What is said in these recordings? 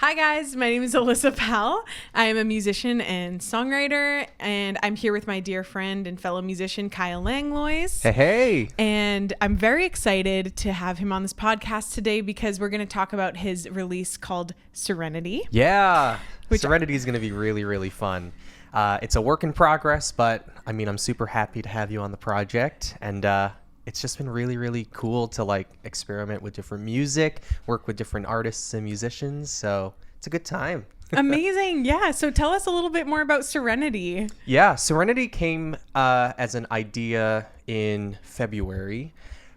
Hi guys, my name is Alyssa Pal. I am a musician and songwriter, and I'm here with my dear friend and fellow musician Kyle Langlois. Hey. And I'm very excited to have him on this podcast today because we're going to talk about his release called Serenity. Yeah. Serenity is going to be really, really fun. It's a work in progress, but I mean, I'm super happy to have you on the project, and it's just been really, really cool to experiment with different music, work with different artists and musicians. So it's a good time. Amazing. Yeah. So tell us a little bit more about Serenity. Yeah. Serenity came as an idea in February,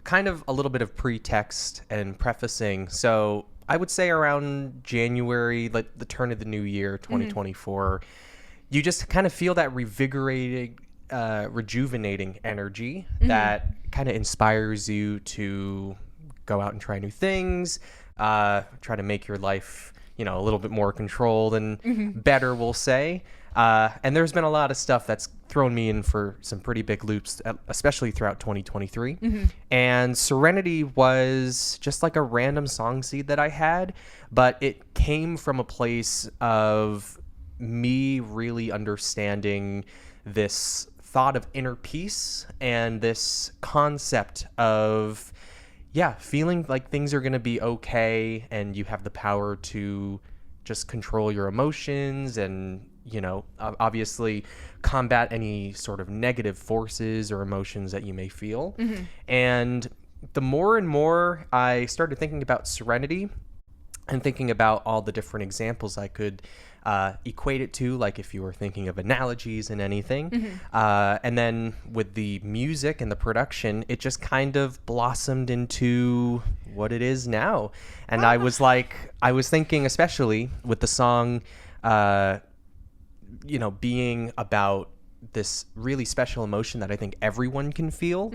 kind of a little bit of pretext and prefacing. So I would say around January, like the turn of the new year, 2024, you just kind of feel that rejuvenating energy that kind of inspires you to go out and try new things, try to make your life, a little bit more controlled and better, we'll say. And there's been a lot of stuff that's thrown me in for some pretty big loops, especially throughout 2023. And Serenity was just like a random song seed that I had, but it came from a place of me really understanding this thought of inner peace and this concept of feeling like things are going to be okay and you have the power to just control your emotions and obviously combat any sort of negative forces or emotions that you may feel. And the more and more I started thinking about Serenity and thinking about all the different examples I could equate it to, like if you were thinking of analogies and anything. And then with the music and the production, it just kind of blossomed into what it is now. And I was thinking, especially with the song, being about this really special emotion that I think everyone can feel.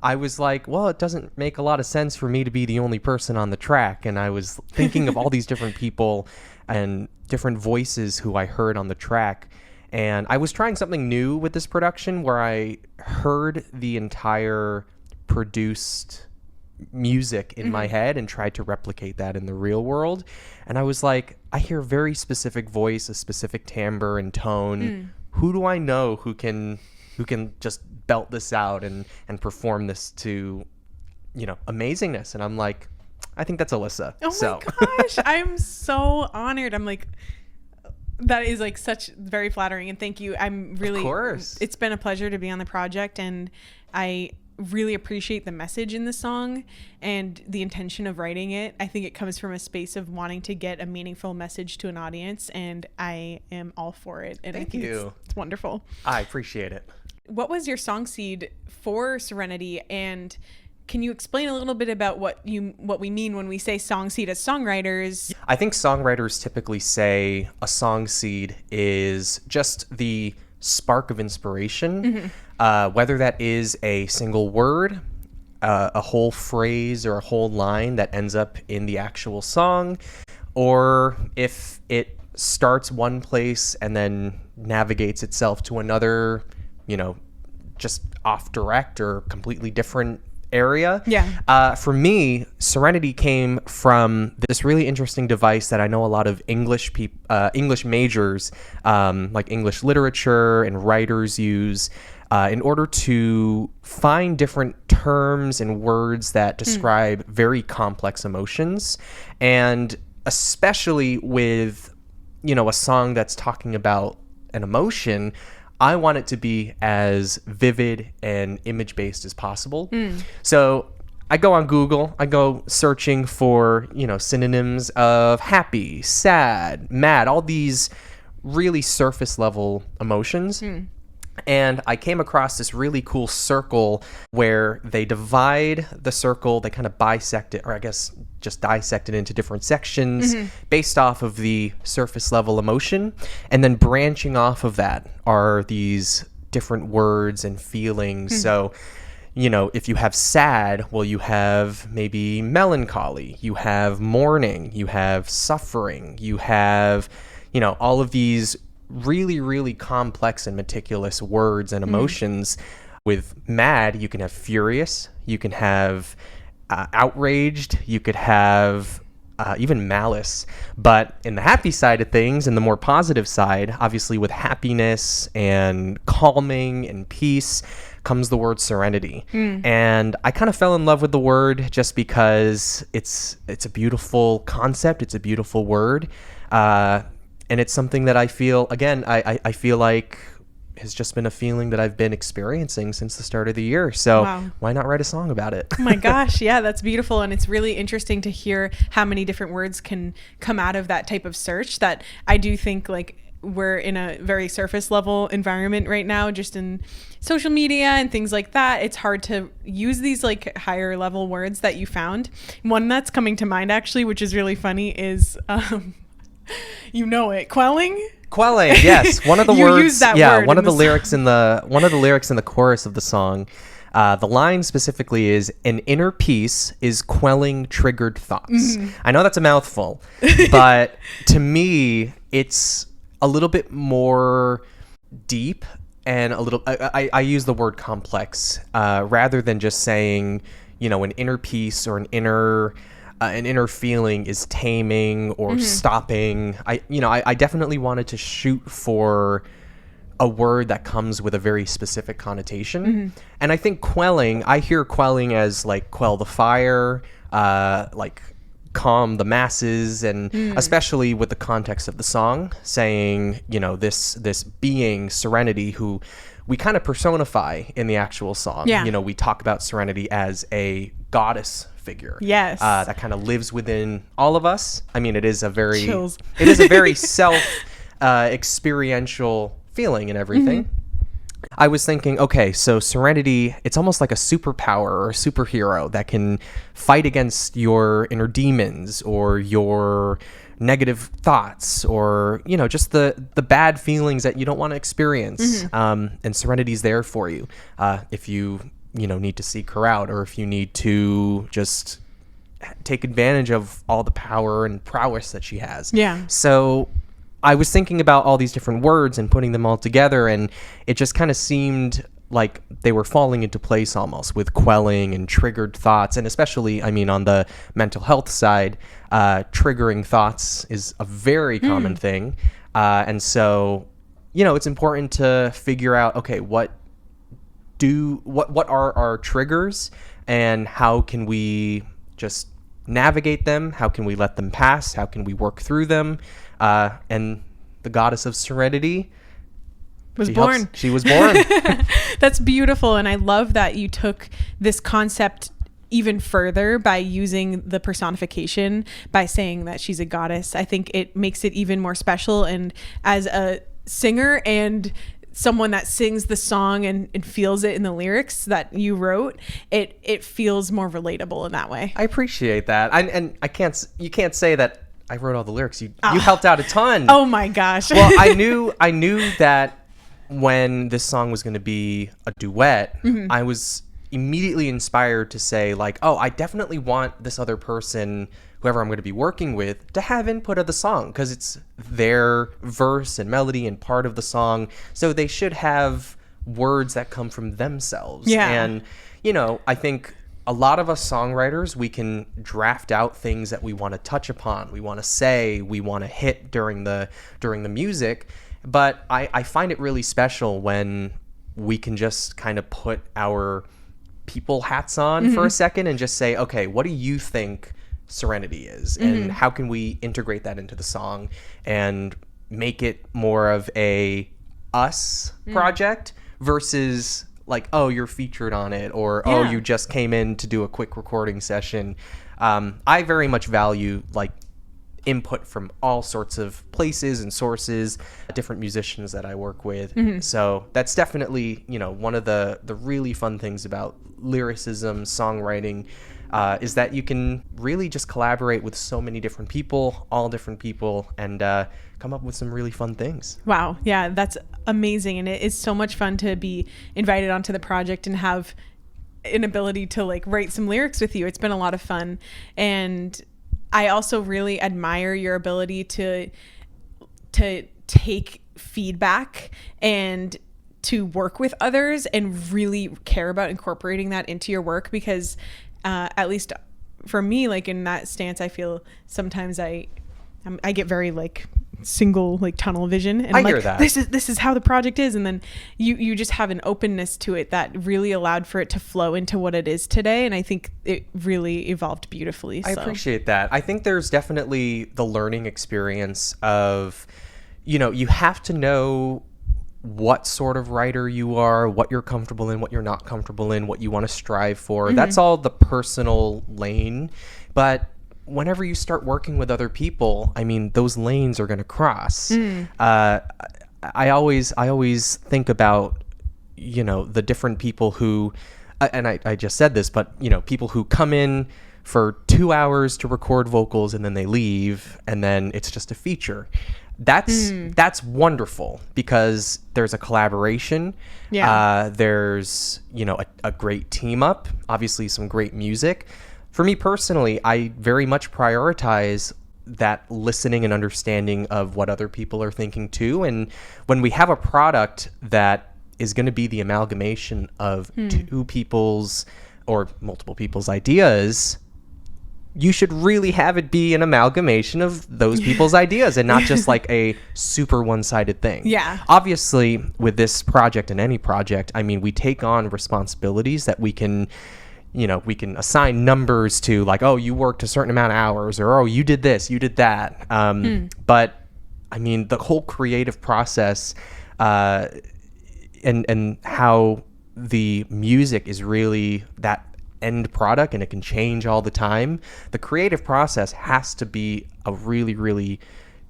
I was like, well, it doesn't make a lot of sense for me to be the only person on the track. And I was thinking of all these different people and different voices who I heard on the track. And I was trying something new with this production where I heard the entire produced music in my head and tried to replicate that in the real world. And I was like, I hear a very specific voice, a specific timbre and tone. Who do I know who can just belt this out and perform this to, amazingness? And I'm like, I think that's Alyssa. Oh my gosh, I'm so honored. I'm like, that is like such very flattering, and thank you. I'm really, of course, it's been a pleasure to be on the project, and I really appreciate the message in the song and the intention of writing it. I think it comes from a space of wanting to get a meaningful message to an audience, and I am all for it. And Thank I think you. It's wonderful. I appreciate it. What was your song seed for Serenity, and can you explain a little bit about what we mean when we say song seed as songwriters? I think songwriters typically say a song seed is just the spark of inspiration, whether that is a single word, a whole phrase, or a whole line that ends up in the actual song, or if it starts one place and then navigates itself to another, just off direct or completely different area. For me, Serenity came from this really interesting device that I know a lot of English majors, like English literature and writers use in order to find different terms and words that describe very complex emotions. And especially with, a song that's talking about an emotion, I want it to be as vivid and image-based as possible. So I go on Google, I go searching for, synonyms of happy, sad, mad, all these really surface level emotions. And I came across this really cool circle where they divide the circle, they kind of bisect it, or I guess just dissect it into different sections based off of the surface level emotion. And then branching off of that are these different words and feelings. So, if you have sad, well, you have maybe melancholy, you have mourning, you have suffering, you have, all of these really, really complex and meticulous words and emotions. With mad, you can have furious, you can have outraged, you could have even malice. But in the happy side of things, and the more positive side, obviously with happiness and calming and peace comes the word serenity. And I kind of fell in love with the word just because it's a beautiful concept. It's a beautiful word. And it's something that I feel, again, I feel like has just been a feeling that I've been experiencing since the start of the year. So why not write a song about it? Oh my gosh. Yeah, that's beautiful. And it's really interesting to hear how many different words can come out of that type of search. That I do think like we're in a very surface level environment right now, just in social media and things like that. It's hard to use these like higher level words that you found. One that's coming to mind actually, which is really funny, is quelling. Quelling, yes. One of the You words, use that yeah, word one in of the the lyrics in the chorus of the song. The line specifically is, "An inner peace is quelling triggered thoughts." I know that's a mouthful, but to me, it's a little bit more deep and a little. I use the word complex rather than just saying, an inner peace or an inner feeling is taming or stopping. I definitely wanted to shoot for a word that comes with a very specific connotation. And I think quelling, I hear quelling as like quell the fire, like calm the masses, and especially with the context of the song, saying, this being Serenity, who we kind of personify in the actual song. We talk about Serenity as a goddess figure. Yes. That kind of lives within all of us. I mean, it is a very Chills. it is a very self experiential feeling and everything. I was thinking, okay, so Serenity, it's almost like a superpower or a superhero that can fight against your inner demons or your negative thoughts or, just the bad feelings that you don't want to experience. And Serenity's there for you. If you need to seek her out, or if you need to just take advantage of all the power and prowess that she has. Yeah. So I was thinking about all these different words and putting them all together, and it just kind of seemed like they were falling into place almost with quelling and triggered thoughts. And especially, on the mental health side, triggering thoughts is a very common thing. And so, it's important to figure out, okay, what are our triggers, and how can we just navigate them? How can we let them pass? How can we work through them? And the goddess of Serenity she was born. That's beautiful. And I love that you took this concept even further by using the personification, by saying that she's a goddess. I think it makes it even more special. And as a singer and someone that sings the song and feels it in the lyrics that you wrote, it feels more relatable in that way. I appreciate that. You can't say that I wrote all the lyrics. You helped out a ton. Oh my gosh. Well, I knew that when this song was going to be a duet, I was immediately inspired to say like, oh, I definitely want this other person, whoever I'm going to be working with, to have input of the song, because it's their verse and melody and part of the song. So they should have words that come from themselves. Yeah. And, I think a lot of us songwriters, we can draft out things that we want to touch upon, we want to say, we want to hit during the music. But I find it really special when we can just kind of put our people hats on for a second and just say, okay, what do you think Serenity is, and how can we integrate that into the song and make it more of a us project versus like, oh, you're featured on it, or oh, you just came in to do a quick recording session. I very much value like input from all sorts of places and sources, different musicians that I work with. So that's definitely, one of the really fun things about lyricism, songwriting, is that you can really just collaborate with so many different people, all different people, and come up with some really fun things. Wow. Yeah, that's amazing. And it is so much fun to be invited onto the project and have an ability to like write some lyrics with you. It's been a lot of fun. And I also really admire your ability to take feedback and to work with others and really care about incorporating that into your work, because at least for me, like in that stance, I feel sometimes I get very like single like tunnel vision, and I I'm hear like, that. this is how the project is, and then you just have an openness to it that really allowed for it to flow into what it is today, and I think it really evolved beautifully. I appreciate that. I think there's definitely the learning experience of, you have to know what sort of writer you are, what you're comfortable in, what you're not comfortable in, what you want to strive for. Mm-hmm. That's all the personal lane. But whenever you start working with other people, I mean, those lanes are going to cross. I always think about, the different people who, and I just said this, but, people who come in for 2 hours to record vocals and then they leave and then it's just a feature. That's wonderful because there's a collaboration. Yeah. There's, a great team up, obviously some great music. For me personally, I very much prioritize that listening and understanding of what other people are thinking too. And when we have a product that is going to be the amalgamation of two people's or multiple people's ideas, you should really have it be an amalgamation of those people's ideas and not just like a super one-sided thing. Yeah. Obviously, with this project and any project, I mean, we take on responsibilities that we can assign numbers to, like, oh, you worked a certain amount of hours, or, oh, you did this, you did that. But I mean, the whole creative process and how the music is really that end product and it can change all the time. The creative process has to be a really, really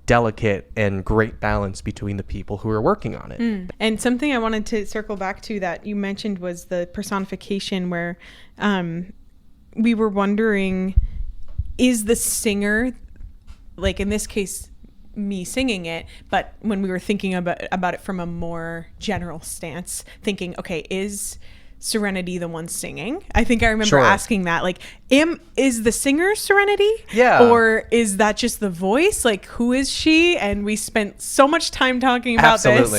delicate and great balance between the people who are working on it. And something I wanted to circle back to that you mentioned was the personification, where we were wondering, is the singer, like in this case me singing it, but when we were thinking about it from a more general stance, thinking, okay, is Serenity the one singing? I think I remember asking that, like, is the singer Serenity? Yeah. Or is that just the voice? Like, who is she? And we spent so much time talking about this.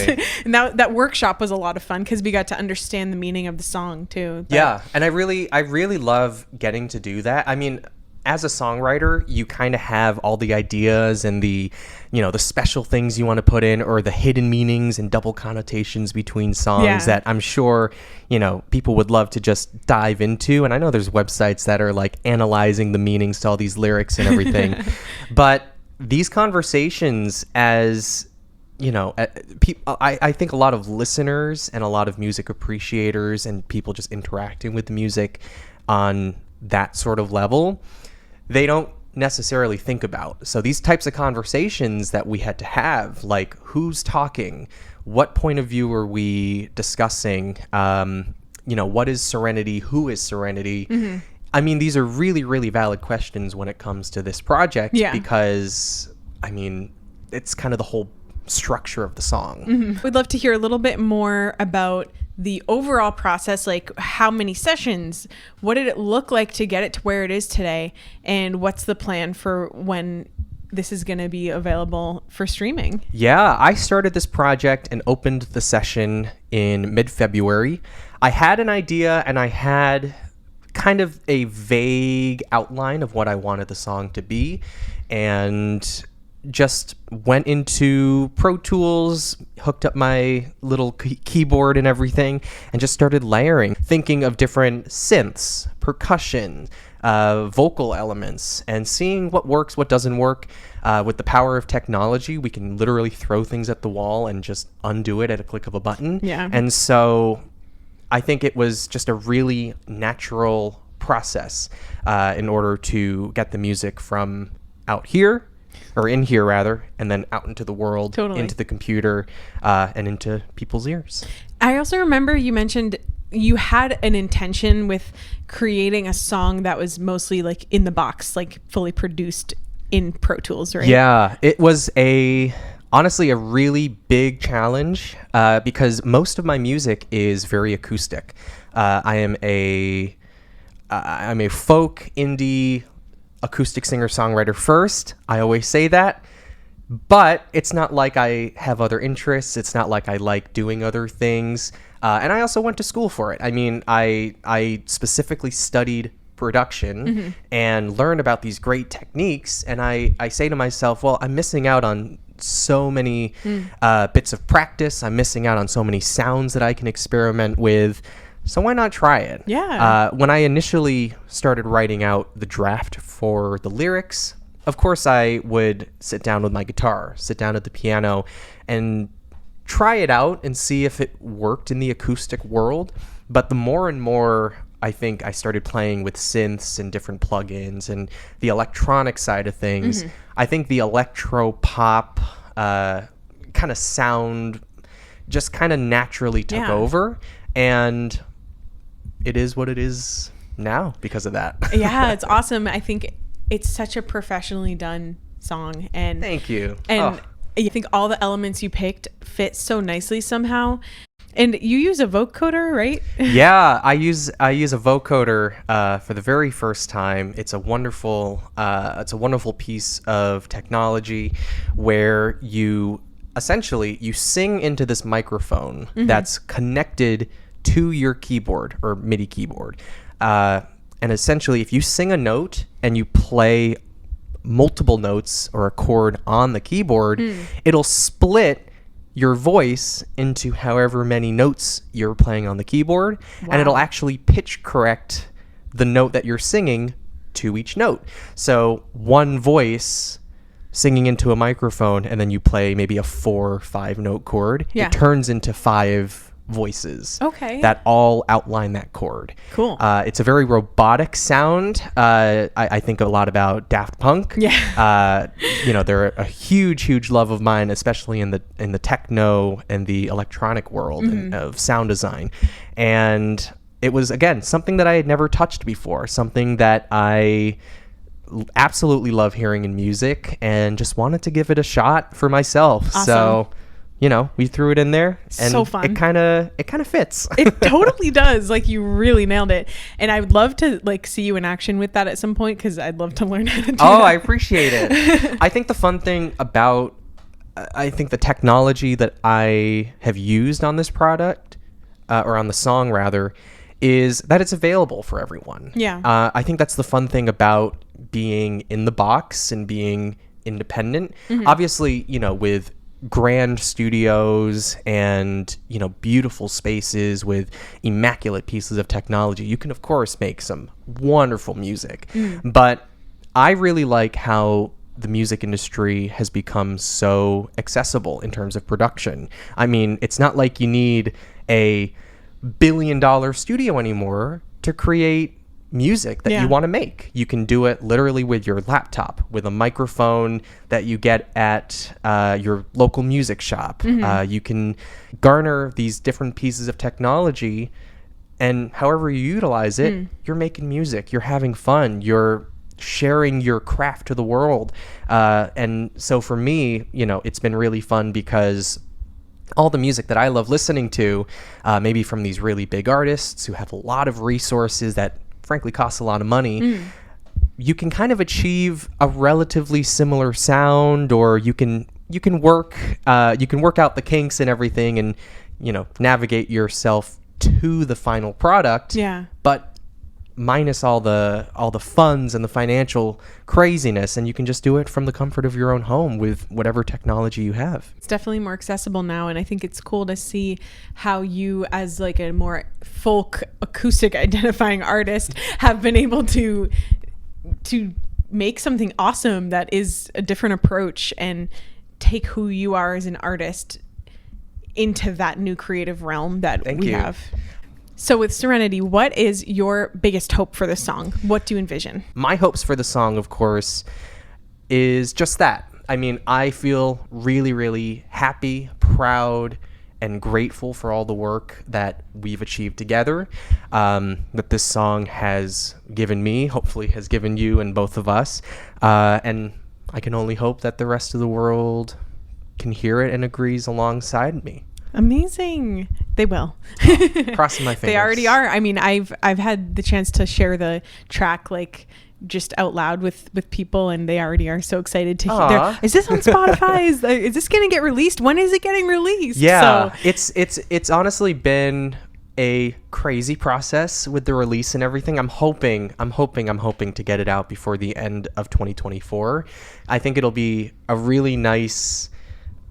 And that workshop was a lot of fun because we got to understand the meaning of the song too. Yeah. And I really love getting to do that. I mean, as a songwriter, you kind of have all the ideas and the special things you want to put in, or the hidden meanings and double connotations between songs that I'm sure, people would love to just dive into. And I know there's websites that are like analyzing the meanings to all these lyrics and everything. But these conversations, as I think a lot of listeners and a lot of music appreciators and people just interacting with the music on that sort of level, they don't necessarily think about. So these types of conversations that we had to have, like who's talking, what point of view are we discussing, what is Serenity, who is Serenity? I mean, these are really, really valid questions when it comes to this project, because I mean, it's kind of the whole structure of the song. We'd love to hear a little bit more about the overall process, like how many sessions, what did it look like to get it to where it is today, and what's the plan for when this is going to be available for streaming? Yeah, I started this project and opened the session in mid-February. I had an idea and I had kind of a vague outline of what I wanted the song to be, and just went into Pro Tools, hooked up my little keyboard and everything, and just started layering, thinking of different synths, percussion, vocal elements, and seeing what works, what doesn't work. With the power of technology, we can literally throw things at the wall and just undo it at a click of a button. Yeah. And so I think it was just a really natural process in order to get the music from out here, or in here rather, and then out into the world, into the computer, and into people's ears. I also remember you mentioned you had an intention with creating a song that was mostly like in the box, like fully produced in Pro Tools, right? Yeah, it was honestly a really big challenge because most of my music is very acoustic. I'm a folk indie acoustic singer-songwriter first. I always say that, but it's not like I have other interests. It's not like I like doing other things. And I also went to school for it. I mean, I specifically studied production and learn about these great techniques. And I say to myself, well, I'm missing out on so many bits of practice. I'm missing out on so many sounds that I can experiment with. So why not try it? Yeah. When I initially started writing out the draft for the lyrics, of course I would sit down with my guitar, sit down at the piano, and try it out and see if it worked in the acoustic world. But the more and more I think I started playing with synths and different plugins and the electronic side of things, I think the electro pop kind of sound just kind of naturally took over, and it is what it is now because of that. Yeah, it's awesome. I think it's such a professionally done song, and thank you. And I think all the elements you picked fit so nicely somehow. And you use a vocoder, right? Yeah, I use a vocoder for the very first time. It's a wonderful piece of technology where you sing into this microphone that's connected to your keyboard or MIDI keyboard. And essentially, if you sing a note and you play multiple notes or a chord on the keyboard, it'll split your voice into however many notes you're playing on the keyboard, and it'll actually pitch correct the note that you're singing to each note. So one voice singing into a microphone, and then you play maybe a 4 or 5 note chord, it turns into 5 voices that all outline that chord. Cool. It's a very robotic sound. I think a lot about Daft Punk. They're a huge love of mine, especially in the techno and the electronic world of sound design. And it was, again, something that I had never touched before, something that I absolutely love hearing in music and just wanted to give it a shot for myself. Awesome. So we threw it in there, and so fun. It kind of fits. It totally does. Like, you really nailed it. And I would love to see you in action with that at some point, because I'd love to learn how to do that. I appreciate it. I think the fun thing about, the technology that I have used on this product, or on the song rather, is that it's available for everyone. Yeah. I think that's the fun thing about being in the box and being independent. Obviously, with grand studios and beautiful spaces with immaculate pieces of technology, you can of course make some wonderful music. But I really like how the music industry has become so accessible in terms of production. I mean, it's not like you need a $1 billion studio anymore to create music that you want to make. You can do it literally with your laptop, with a microphone that you get at your local music shop. You can garner these different pieces of technology, and however you utilize it, you're making music, you're having fun, you're sharing your craft to the world. And so for me, it's been really fun, because all the music that I love listening to, maybe from these really big artists who have a lot of resources that frankly costs a lot of money, you can kind of achieve a relatively similar sound, or you can work out the kinks and everything, and navigate yourself to the final product. But minus all the funds and the financial craziness, and you can just do it from the comfort of your own home with whatever technology you have. It's definitely more accessible now, and I think it's cool to see how you, as like a more folk acoustic identifying artist, have been able to make something awesome that is a different approach and take who you are as an artist into that new creative realm that we have. So with Serenity, what is your biggest hope for this song? What do you envision? My hopes for the song, of course, is just that. I mean, I feel really, really happy, proud, and grateful for all the work that we've achieved together, that this song has given me, hopefully has given you and both of us. And I can only hope that the rest of the world can hear it and agrees alongside me. Amazing. They will. Crossing my fingers. They already are. I mean, I've had the chance to share the track just out loud with people, and they already are so excited to hear. Is this on Spotify? Is this going to get released? When is it getting released? Yeah, so it's honestly been a crazy process with the release and everything. I'm hoping to get it out before the end of 2024. I think it'll be a really nice,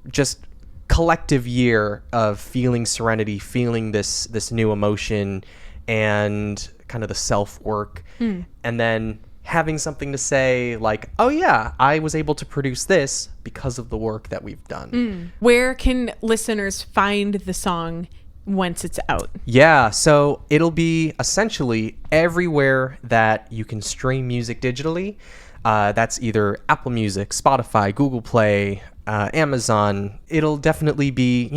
just collective year of feeling serenity, feeling this new emotion and kind of the self-work, and then having something to say like, oh yeah, I was able to produce this because of the work that we've done. Where can listeners find the song once it's out? Yeah, so it'll be essentially everywhere that you can stream music digitally. That's either Apple Music, Spotify, Google Play, Amazon. It'll definitely be,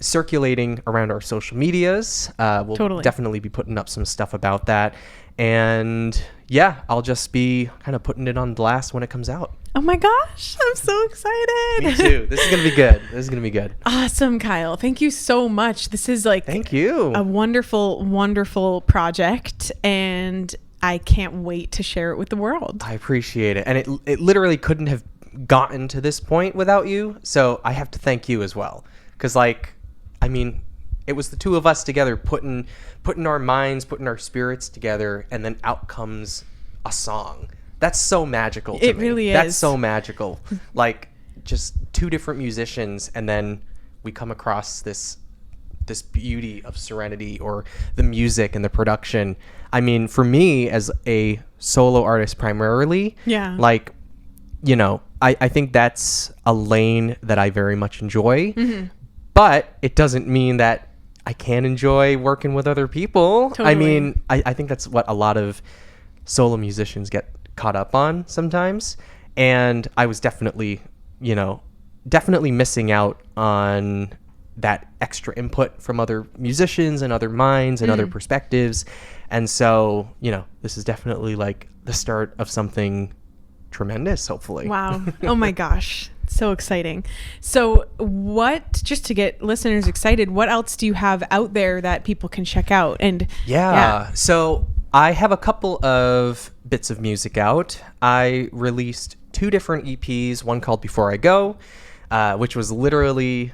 circulating around our social medias. We'll definitely be putting up some stuff about that. And yeah, I'll just be kind of putting it on blast when it comes out. Oh my gosh, I'm so excited. Me too. This is going to be good. Awesome, Kyle. Thank you so much. This is Thank you. A wonderful, wonderful project, and I can't wait to share it with the world. I appreciate it. And it literally couldn't have gotten to this point without you. So I have to thank you as well. Because it was the two of us together putting our minds, putting our spirits together, and then out comes a song. That's so magical to me. It really is. That's so magical. Like, just two different musicians, and then we come across this beauty of serenity, or the music and the production. I mean, for me as a solo artist primarily, I think that's a lane that I very much enjoy. But it doesn't mean that I can't enjoy working with other people. Totally. I mean, I think that's what a lot of solo musicians get caught up on sometimes. And I was definitely missing out on that extra input from other musicians and other minds and other perspectives. And so, this is definitely like the start of something tremendous, hopefully. Wow. Oh my gosh. So exciting. So just to get listeners excited, what else do you have out there that people can check out? And so I have a couple of bits of music out. I released 2 different EPs, one called Before I Go, which was literally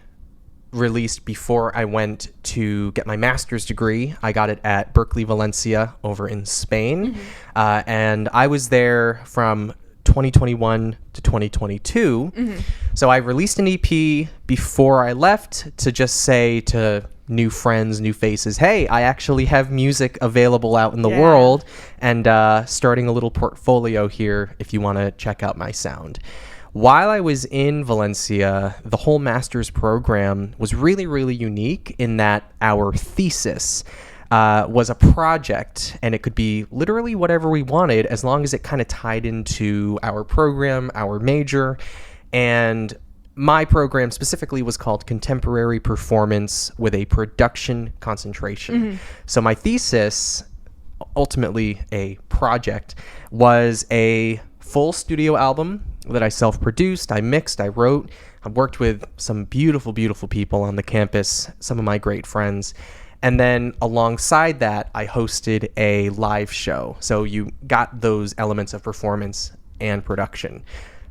released before I went to get my master's degree. I got it at Berklee, Valencia over in Spain. And I was there from 2021 to 2022. So I released an EP before I left to just say to new friends, new faces, hey, I actually have music available out in the world, and starting a little portfolio here if you want to check out my sound. While I was in Valencia, the whole master's program was really, really unique in that our thesis was a project, and it could be literally whatever we wanted as long as it kind of tied into our program, our major. And my program specifically was called Contemporary Performance with a Production Concentration. So my thesis, ultimately a project, was a full studio album that I self-produced, I mixed, I wrote. I worked with some beautiful, beautiful people on the campus, some of my great friends. And then alongside that, I hosted a live show. So you got those elements of performance and production.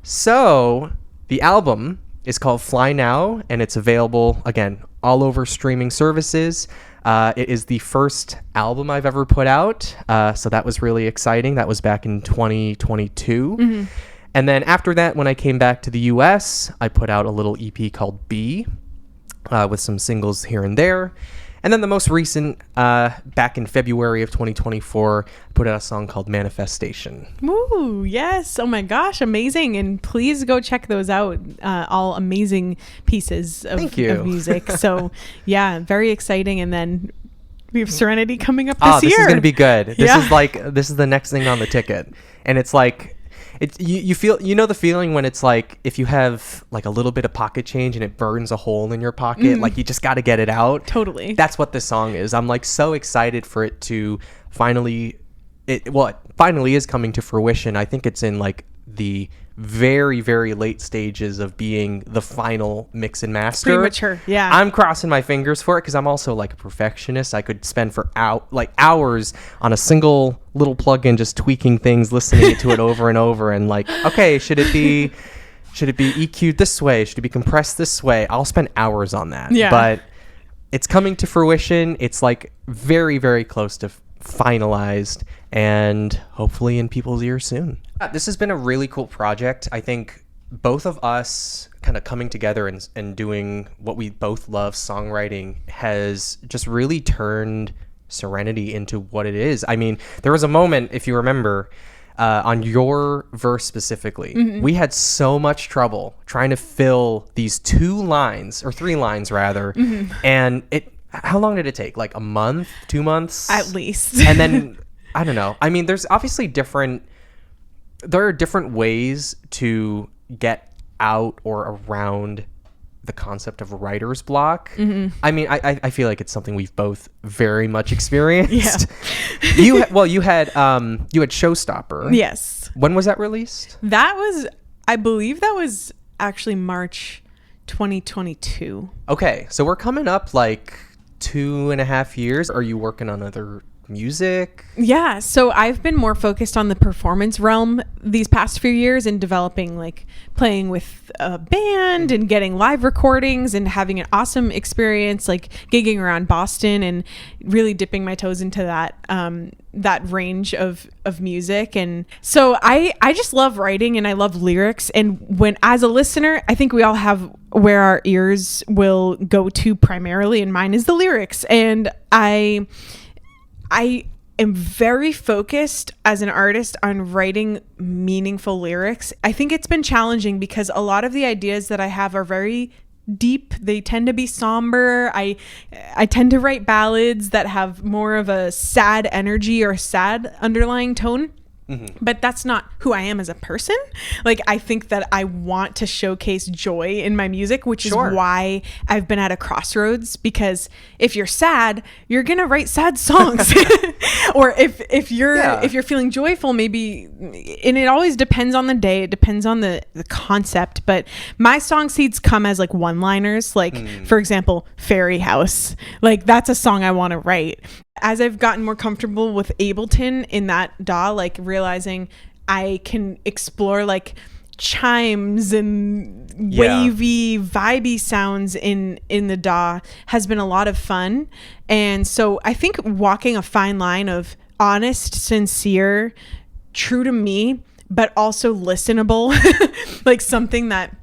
So the album is called Fly Now, and it's available, again, all over streaming services. It is the first album I've ever put out. So that was really exciting. That was back in 2022. And then after that, when I came back to the US, I put out a little EP called B with some singles here and there. And then the most recent, back in February of 2024, I put out a song called Manifestation. Ooh, yes. Oh my gosh, amazing. And please go check those out. All amazing pieces of music. So yeah, very exciting. And then we have Serenity coming up this year. This is going to be good. This is the next thing on the ticket. And it's like, you feel, the feeling when it's like, if you have like a little bit of pocket change and it burns a hole in your pocket, like you just got to get it out. Totally. That's what this song is. I'm like so excited for it to finally, it finally is coming to fruition. I think it's in like the very, very late stages of being the final mix and master. Premature, yeah. I'm crossing my fingers for it because I'm also like a perfectionist. I could spend for hours on a single little plugin just tweaking things, listening to it over and over, and like, okay, should it be EQ'd this way? Should it be compressed this way? I'll spend hours on that. Yeah. But it's coming to fruition. It's like very, very close to finalized, and hopefully in people's ears soon. This has been a really cool project. I think both of us kind of coming together and doing what we both love, songwriting, has just really turned Serenity into what it is. I mean, there was a moment, if you remember, on your verse specifically, we had so much trouble trying to fill these 2 lines, or 3 lines rather, and how long did it take? Like a month, 2 months? At least. And then, I don't know. I mean, there's obviously there are different ways to get out or around the concept of writer's block. I mean, I feel like it's something we've both very much experienced. Yeah. you had Showstopper. Yes. When was that released? I believe that was actually March 2022. Okay, so we're coming up like 2.5 years. Are you working on other music? Yeah, so I've been more focused on the performance realm these past few years and developing, like playing with a band and getting live recordings and having an awesome experience, like gigging around Boston and really dipping my toes into that range of music. And so I just love writing and I love lyrics. And when, as a listener, I think we all have where our ears will go to primarily, and mine is the lyrics. And I am very focused as an artist on writing meaningful lyrics. I think it's been challenging because a lot of the ideas that I have are very deep. They tend to be somber. I tend to write ballads that have more of a sad energy or a sad underlying tone. But that's not who I am as a person. Like, I think that I want to showcase joy in my music, which is why I've been at a crossroads, because if you're sad, you're going to write sad songs. Or if you're feeling joyful, maybe, and it always depends on the day, it depends on the concept, but my song seeds come as like one-liners, like for example, Fairy House. Like, that's a song I want to write. As I've gotten more comfortable with Ableton in that DAW, like realizing I can explore like chimes and wavy, vibey sounds in the DAW has been a lot of fun. And so I think walking a fine line of honest, sincere, true to me, but also listenable, like something that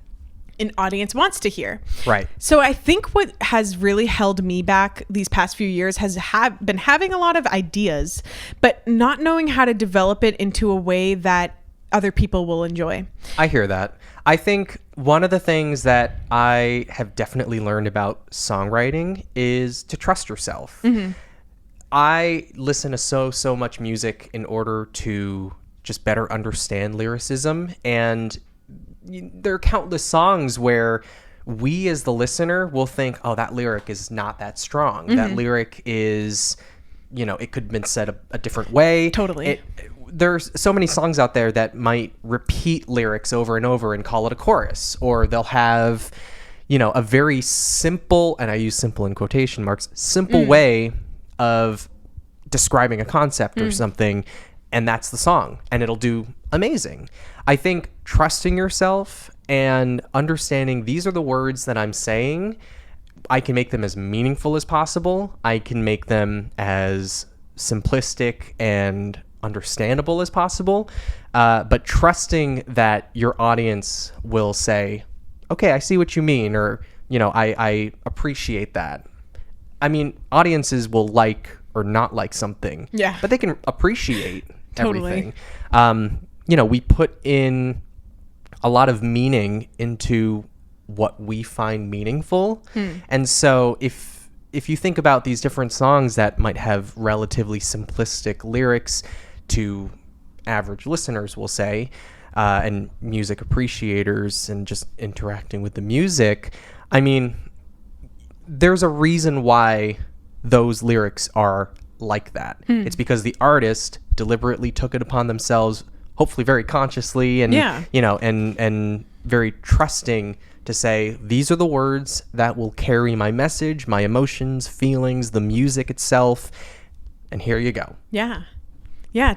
an audience wants to hear. Right. So I think what has really held me back these past few years has been having a lot of ideas, but not knowing how to develop it into a way that other people will enjoy. I hear that. I think one of the things that I have definitely learned about songwriting is to trust yourself. I listen to so much music in order to just better understand lyricism, and there are countless songs where we as the listener will think, oh, that lyric is not that strong. That lyric is, it could have been said a different way. Totally. There's so many songs out there that might repeat lyrics over and over and call it a chorus, or they'll have, a very simple, and I use simple in quotation marks, simple way of describing a concept or something, and that's the song, and it'll do amazing. I think trusting yourself and understanding these are the words that I'm saying, I can make them as meaningful as possible. I can make them as simplistic and understandable as possible. But trusting that your audience will say, okay, I see what you mean, or, I appreciate that. I mean, audiences will like or not like something, but they can appreciate everything. We put in a lot of meaning into what we find meaningful. And so if you think about these different songs that might have relatively simplistic lyrics to average listeners, we'll say, and music appreciators and just interacting with the music, I mean, there's a reason why those lyrics are like that. It's because the artist deliberately took it upon themselves, hopefully very consciously and and very trusting, to say, these are the words that will carry my message, my emotions, feelings, the music itself, and here you go. Yeah,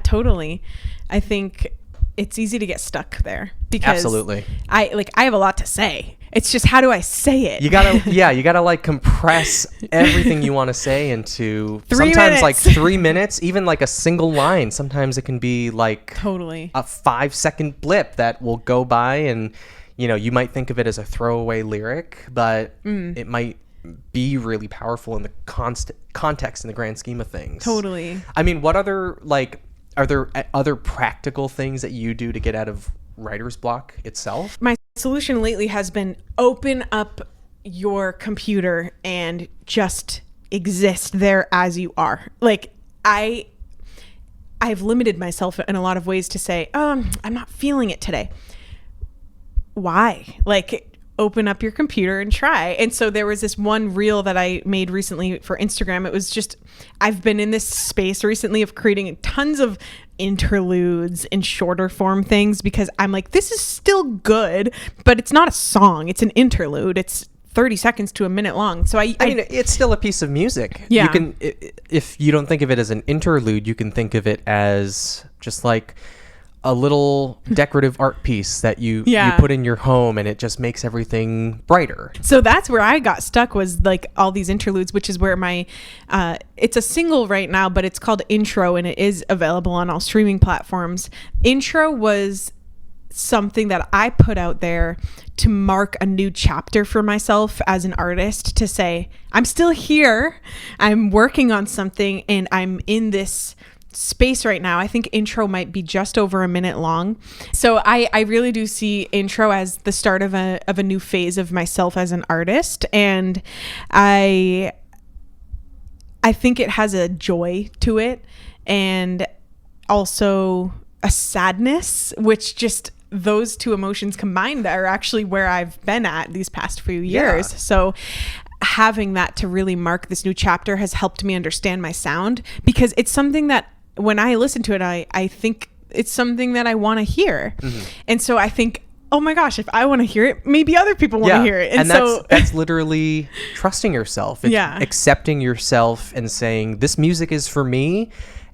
totally. I think it's easy to get stuck there because Absolutely. I have a lot to say. It's just, how do I say it? You gotta like compress everything you want to say into 3 sometimes minutes. like 3 minutes, even like a single line. Sometimes it can be like Totally. a 5-second blip that will go by, and you might think of it as a throwaway lyric, but it might be really powerful in the context in the grand scheme of things. Totally. I mean, what other are there other practical things that you do to get out of writer's block itself? My solution lately has been open up your computer and just exist there as you are. Like, I've limited myself in a lot of ways to say, I'm not feeling it today. Why? Like, open up your computer and try. And so there was this one reel that I made recently for Instagram. It was just, I've been in this space recently of creating tons of interludes and shorter form things because I'm like, this is still good, but it's not a song. It's an interlude. It's 30 seconds to a minute long. So I mean, it's still a piece of music. Yeah. You can, if you don't think of it as an interlude, you can think of it as just like a little decorative art piece that you put in your home, and it just makes everything brighter. So that's where I got stuck, was like all these interludes, which is where my it's a single right now, but it's called Intro, and it is available on all streaming platforms. Intro was something that I put out there to mark a new chapter for myself as an artist, to say, I'm still here, I'm working on something, and I'm in this space right now. I think Intro might be just over a minute long. So I really do see Intro as the start of a new phase of myself as an artist. And I think it has a joy to it, and also a sadness, which just, those two emotions combined are actually where I've been at these past few years. Yeah. So having that to really mark this new chapter has helped me understand my sound, because it's something that when I listen to it, I think it's something that I want to hear. Mm-hmm. And so I think, oh my gosh, if I want to hear it, maybe other people want to hear it. And that's literally trusting yourself. It's accepting yourself and saying, this music is for me,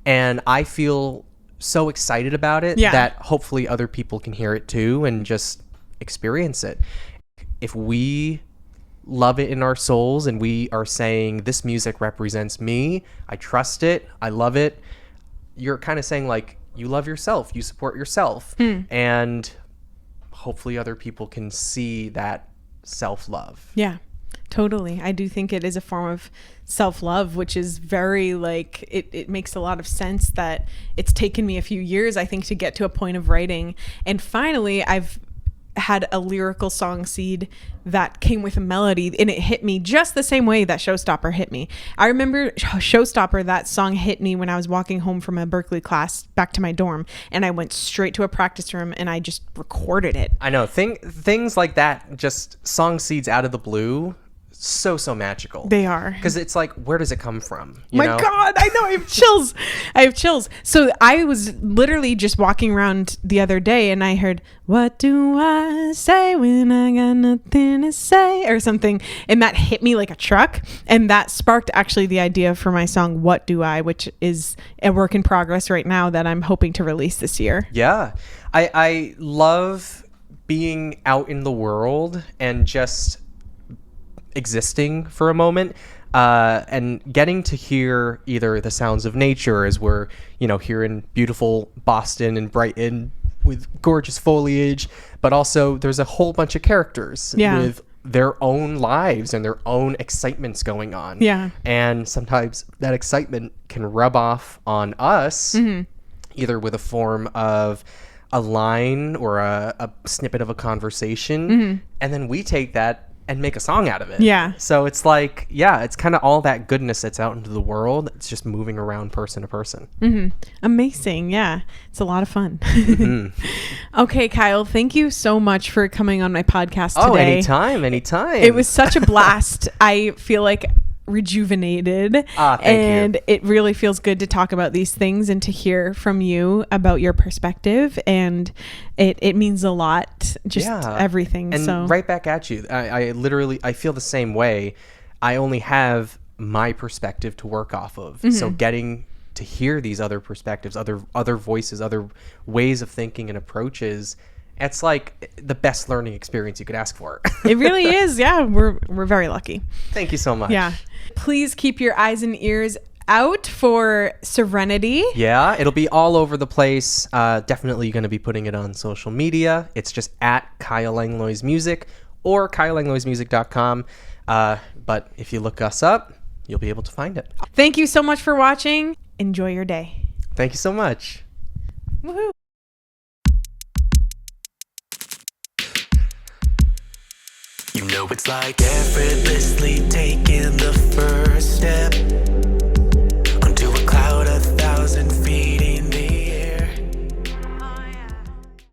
and I feel so excited about it that hopefully other people can hear it too and just experience it. If we love it in our souls and we are saying, this music represents me, I trust it, I love it, you're kind of saying, like, you love yourself, you support yourself, and hopefully other people can see that self-love. Yeah, totally. I do think it is a form of self-love, which is very, like, it makes a lot of sense that it's taken me a few years, I think, to get to a point of writing. And finally, I've had a lyrical song seed that came with a melody, and it hit me just the same way that Showstopper hit me. I remember Showstopper, that song hit me when I was walking home from a Berklee class back to my dorm, and I went straight to a practice room and I just recorded it. I know, things like that, just song seeds out of the blue, so magical. They are. Because it's like, where does it come from? My God, I know, I have chills. So I was literally just walking around the other day and I heard, what do I say when I got nothing to say, or something. And that hit me like a truck. And that sparked actually the idea for my song, What Do I, which is a work in progress right now that I'm hoping to release this year. Yeah. I love being out in the world and just existing for a moment, and getting to hear either the sounds of nature, as we're here in beautiful Boston and Brighton with gorgeous foliage, but also there's a whole bunch of characters with their own lives and their own excitements going on, and sometimes that excitement can rub off on us, either with a form of a line or a snippet of a conversation, and then we take that and make a song out of it. Yeah. So it's like, it's kind of all that goodness that's out into the world. It's just moving around person to person. Amazing. Yeah. It's a lot of fun. Okay, Kyle, thank you so much for coming on my podcast today. Oh, anytime. It was such a blast. I feel like rejuvenated, and it really feels good to talk about these things and to hear from you about your perspective, and it means a lot, just everything. And so right back at you. I feel the same way. I only have my perspective to work off of, so getting to hear these other perspectives, other voices, other ways of thinking and approaches. It's like the best learning experience you could ask for. It really is. Yeah, we're very lucky. Thank you so much. Yeah. Please keep your eyes and ears out for Serenity. Yeah, it'll be all over the place. Definitely going to be putting it on social media. It's just at Kyle Langlois Music or KyleLangloisMusic.com. But if you look us up, you'll be able to find it. Thank you so much for watching. Enjoy your day. Thank you so much. Woohoo. You know it's like effortlessly taking the first step.